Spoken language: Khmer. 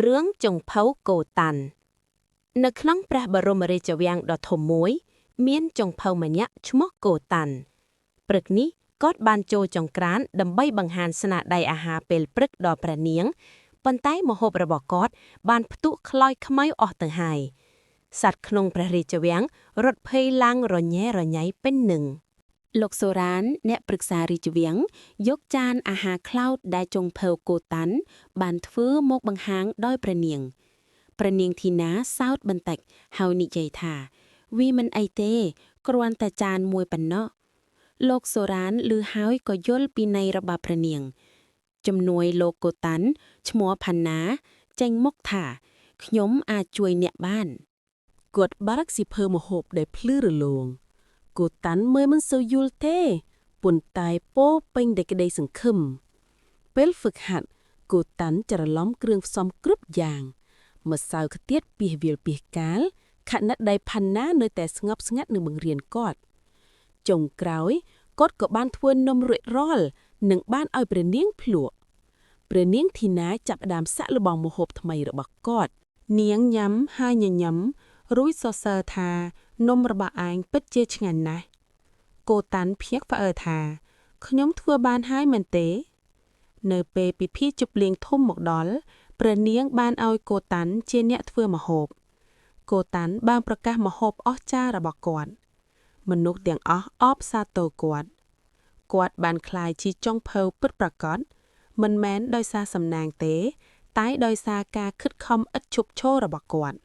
រឿងចុងភៅកូតាន់នៅក្នុងព្រះបរមរាជវាំងដ៏ធំមួយមានចុងភៅម្នាក់ឈ្មោះកូតាន់ព្រឹកនេះគាត់បានចូលចង្ក្រានដើម្បីបង្ហាញស្នាដៃអាហារពេលព្រឹកដល់ព្រះនាងប៉ុន្តែម្ហូបរបស់គាត់បានផ្ទុះខ្លោចខ្មៅអស់ទៅហើយសត្វក្នុងព្រះរាជវាំងរត់ភ័យឡើងរញ៉េរញ៉ៃពេញនឹងលោកសូរ៉ានអ្នកប្រឹក្សារាជវាំងយកចានអាហារខ្លោចដែលចុងភៅកូតាន់បានធ្វើមកបង្ហាញដោយព្រះនាងធីណាសោតបន្តិចហើយនិយាយថាវាមិនអីទេគ្រាន់តែចានមួយប៉ុណ្ណោះលោកសូរ៉ានឮហើយក៏យល់ពីន័យរបស់ព្រះនាងជំនួយលោកកូតាន់ឈ្មោះផាន់ណាចេញមុខថាខ្ញុំអាចជួយអ្នកបានគាត់បារកស៊ីភើមហូបដែលភ្លឺរលោងកូតាន់មើលមិនសូវយល់ទេប៉ុន្តែពោពេញដោយក្តីសង្ឃឹមពេលហ្វឹកហាត់កូតាន់ច្រឡំគ្រឿងផ្សំគ្រប់យ៉ាងម្សៅខ្ទាតពីសវាលពីសកាលខណៈដែលផាន់ណានៅតែស្ងប់ស្ងាត់នឹងបង្រៀនគាត់ចុងក្រោយគាត់ក៏បានធ្វើនំរួចរាល់និងបានឲ្យព្រះនាងភ្លក់ព្រះនាងធីណាចាប់ផ្ដើមសាក់លបងម្ហូបថ្មីរបស់គាត់នាងញ៉ាំហើយញញឹមរួចសរសើរថានំរបស់ឯងពិតជាឆ្ងាញ់ណាស់កូតាន់ភ្ញាក់ផ្អើលថាខ្ញុំធ្វើបានហើយមែនទេនៅពេលពិធីជប់លៀងធំមកដល់ព្រះនាងបានឲ្យកូតាន់ជាអ្នកធ្វើម្ហូបកូតាន់បានប្រកាសម្ហូបអស្ចារ្យរបស់គាត់មនុស្សទាំងអស់អបសាទរគាត់បានក្លាយជាចុងភៅពិតប្រាកដមិនមែនដោយសារសំណាងទេតែដោយសារការខិតខំឥតឈប់ឈររបស់គាត់